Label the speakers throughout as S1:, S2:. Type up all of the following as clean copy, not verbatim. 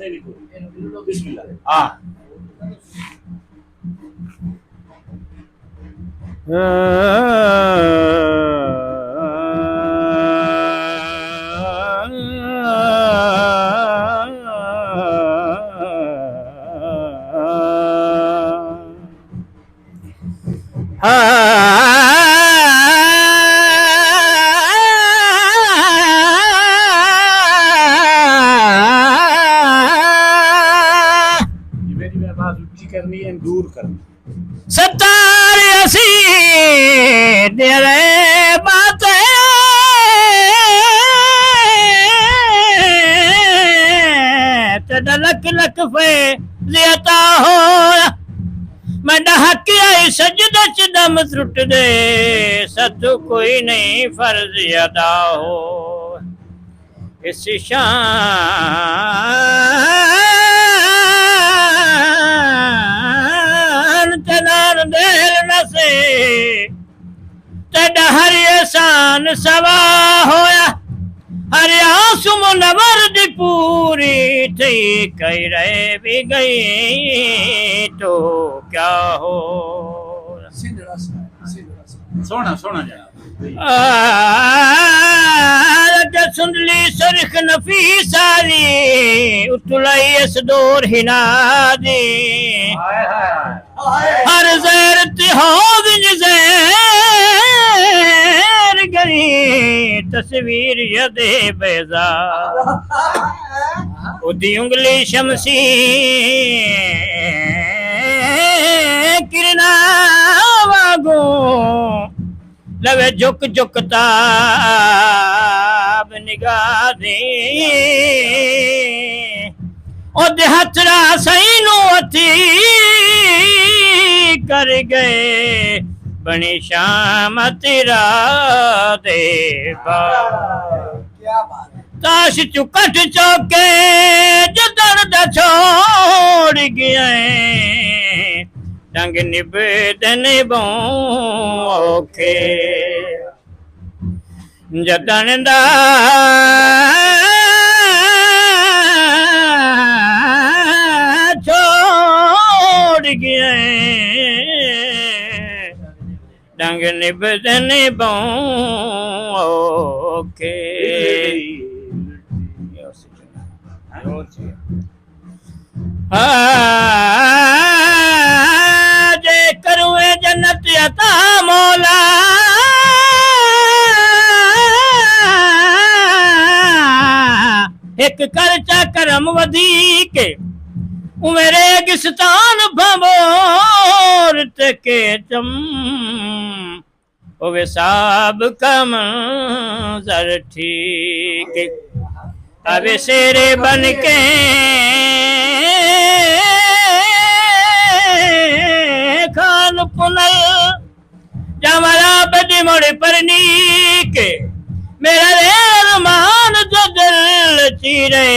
S1: बिस्मिल्लाह हाँ करनी है दूर करनी
S2: सत्तार असी तेरे बाते तेरा लख लख फे लियाता हो मैं डहक आई सजदा च दम त्रुट दे सत कोई नहीं फर्ज अदा हो इस शान तनार दिल नसे तेरा हर एहसान सवा होया हर आंसू मुनवर दी पूरी थी कई रह भी गई तो क्या हो
S1: सोना सोना जा
S2: सुंदली सरख नफी सारी उतलाई इस दौर हिना दी हर ज़ैरत हो बिन ज़ैर गरी तस्वीर यदे बेजा उदी उंगली शमसी किरना वागो लवे झुक झुक ताब निगाह दे ओदे हथरा सही नु अथी कर गए बनी शाम तेरा दे ताश चुकट चौके जदड़ दा छोड़ गया डंग निबेदन बोखे जदन दा छोड़ गया डंग निबेदन बोखे जे करूए जन्नत अता मौला एक करचा करम वधी के उमेरे गिस्तान भमोर के चम ओवे साब कम जर ठीक अबे शेरे बन के खान पुनल जमरा बदी मोड़े परनी के मेरा रहमान जो दिल चीरे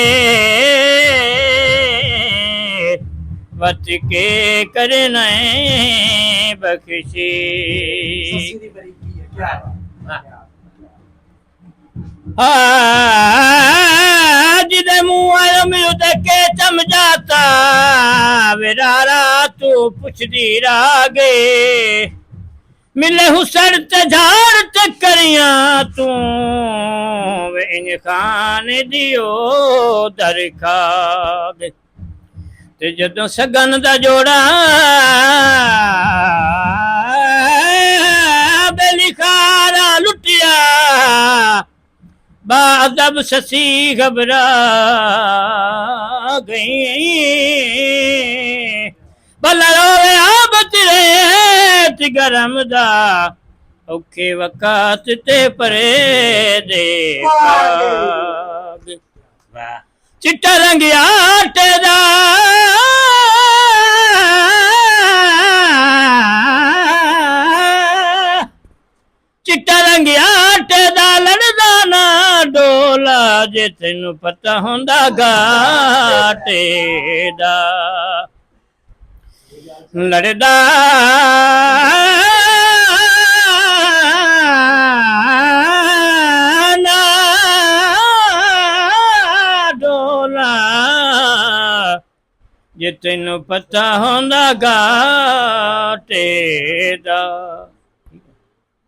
S2: वत के करना बख्शी जिदे मुँह आयो मिलू के चम जाता वेरारा तू पुछदी रागे मिले हुसर ते झाड़ ते करिया तू वे इन खान दियो दरखाद ते जदों सगन दा जोड़ा बेलिखारा लुटिया बादब ससी घबरा गई भला रोवे आबत रे गरम दा औखे वक़्त ते परे दे चिट्टा रंग आटे दा चिट्टा रंग आटे दा लड़दा ना डोला जे तेनू पता होंदा घाटे दा लड़दा ना डोला ਜੇ ਤੈਨੂੰ ਪਤਾ ਹੁੰਦਾ ਘਾਟੇ ਦਾ।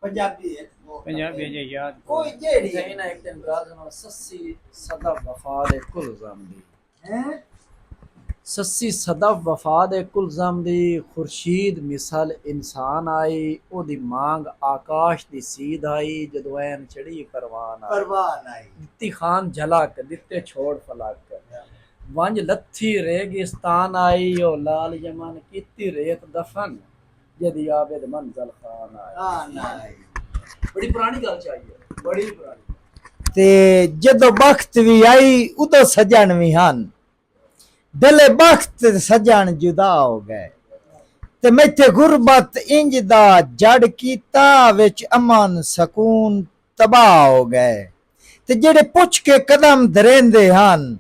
S3: पंजाबी है
S2: ਪੰਜਾਬੀ ਜੇ ਯਾਦ
S3: कोई जेड़ी है
S4: ਸਹੀ ਨਾ ਇੱਕ ਦਿਨ ਰਾਤ ਨੂੰ ਸੱਸੀ ਸਦਾ ਵਫਾ ਦੇ ਕੁਲਜ਼ਮ ਦੀ
S3: हैं
S4: ਸੱਸੀ ਸਦਾ ਵਫਾ ਦੇ ਕੁਲਜ਼ਮ ਦੀ ਖੁਰਸ਼ੀਦ ਮਿਸਾਲ ਇਨਸਾਨ ਆਈ ਉਹਦੀ ਮੰਗ ਆਕਾਸ਼ ਦੀ ਸੀਧ ਆਈ ਜਦੋਂ ਐਨ ਚੜੀ ਪਰਵਾਨ ਆਈ
S3: परवाह नहीं
S4: ਦਿੱਤੀ ਖਾਨ ਝਲਕ ਦਿੱਤੇ ਛੋੜ ਫਲਕ ਵੰਜ ਲੱਥੀ ਰੇਗਿਸਤਾਨ ਆਈ ਉਹ ਲਾਲ ਯਮਨ ਕੀਤੀ ਰੇਤ ਦਫਨ ਜਦੀ ਆਬਦ ਮੰਜ਼ਲ ਖਾਨ ਆਈ
S3: हां नहीं
S4: ਬੜੀ ਪੁਰਾਣੀ ਗੱਲ ਚਾਹੀਏ ਬੜੀ ਪੁਰਾਣੀ
S3: ਤੇ ਜਦੋਂ ਬਖਤ ਵੀ ਆਈ ਉਦੋਂ ਸਜਣ ਵੀ ਹਨ ਦਿਲੇ ਬਖਤ ਸਜਣ ਜੁਦਾ ਹੋ ਗਏ ਤੇ ਮੈਥੇ ਗੁਰਬਤ ਇੰਜ ਦਾ ਜੜ ਕੀਤਾ ਵਿੱਚ ਅਮਨ ਸਕੂਨ ਤਬਾਹ ਹੋ ਗਏ ਤੇ ਜਿਹੜੇ ਪੁੱਛ ਕੇ ਕਦਮ ਧਰੇਂਦੇ ਹਨ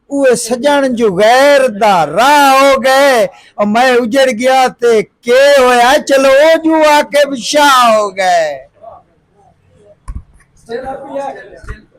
S3: ਉਹ ਸਜਣ ਜੋ ਗੈਰ ਦਾ ਰਾਹ ਹੋ ਗਏ और मैं उजड़ गया ते के होया चलो ओ जो आके विशा हो गए
S4: Still up, yeah.